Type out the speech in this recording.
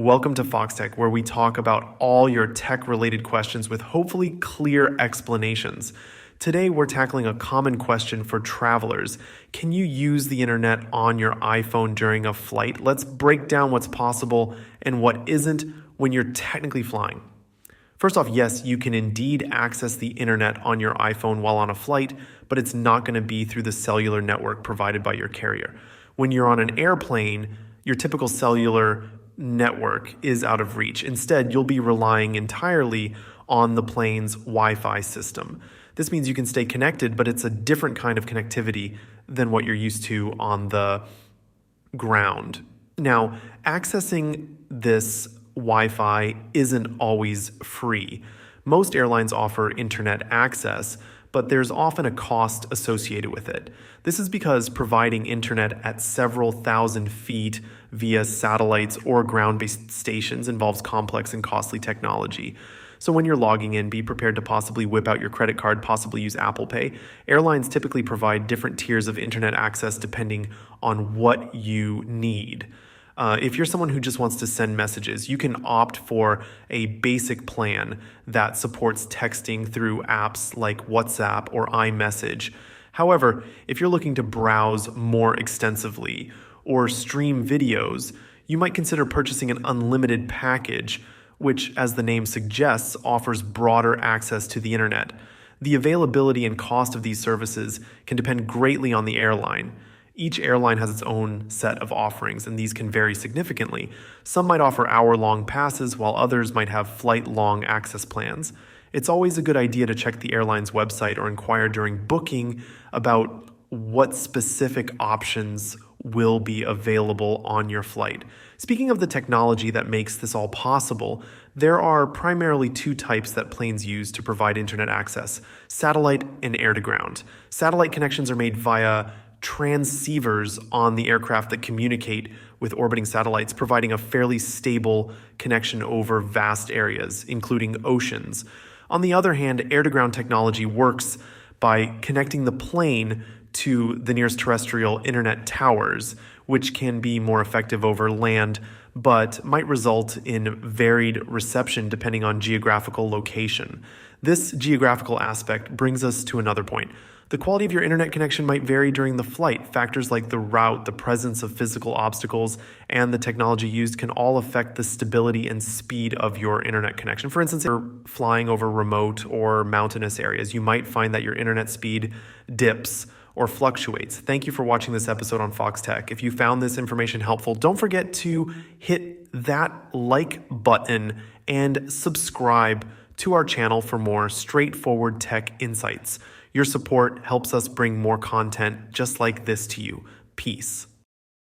Welcome to Foxtecc, where we talk about all your tech-related questions with hopefully clear explanations. Today, we're tackling a common question for travelers. Can you use the internet on your iPhone during a flight? Let's break down what's possible and what isn't when you're technically flying. First off, yes, you can indeed access the internet on your iPhone while on a flight, but it's not going to be through the cellular network provided by your carrier. When you're on an airplane, your typical cellular network is out of reach. Instead, you'll be relying entirely on the plane's Wi-Fi system. This means you can stay connected, but it's a different kind of connectivity than what you're used to on the ground. Now, accessing this Wi-Fi isn't always free. Most airlines offer internet access, but there's often a cost associated with it. This is because providing internet at several thousand feet via satellites or ground-based stations involves complex and costly technology. So when you're logging in, be prepared to possibly whip out your credit card, possibly use Apple Pay. Airlines typically provide different tiers of internet access depending on what you need. If you're someone who just wants to send messages, you can opt for a basic plan that supports texting through apps like WhatsApp or iMessage. However, if you're looking to browse more extensively or stream videos, you might consider purchasing an unlimited package, which, as the name suggests, offers broader access to the internet. The availability and cost of these services can depend greatly on the airline. Each airline has its own set of offerings, and these can vary significantly. Some might offer hour-long passes, while others might have flight-long access plans. It's always a good idea to check the airline's website or inquire during booking about what specific options will be available on your flight. Speaking of the technology that makes this all possible, there are primarily two types that planes use to provide internet access: satellite and air-to-ground. Satellite connections are made via transceivers on the aircraft that communicate with orbiting satellites, providing a fairly stable connection over vast areas, including oceans. On the other hand, air-to-ground technology works by connecting the plane to the nearest terrestrial internet towers, which can be more effective over land, but might result in varied reception depending on geographical location. This geographical aspect brings us to another point. The quality of your internet connection might vary during the flight. Factors like the route, the presence of physical obstacles, and the technology used can all affect the stability and speed of your internet connection. For instance, if you're flying over remote or mountainous areas, you might find that your internet speed dips or fluctuates. Thank you for watching this episode on Foxtecc. If you found this information helpful, don't forget to hit that like button and subscribe to our channel for more straightforward tech insights. Your support helps us bring more content just like this to you. Peace.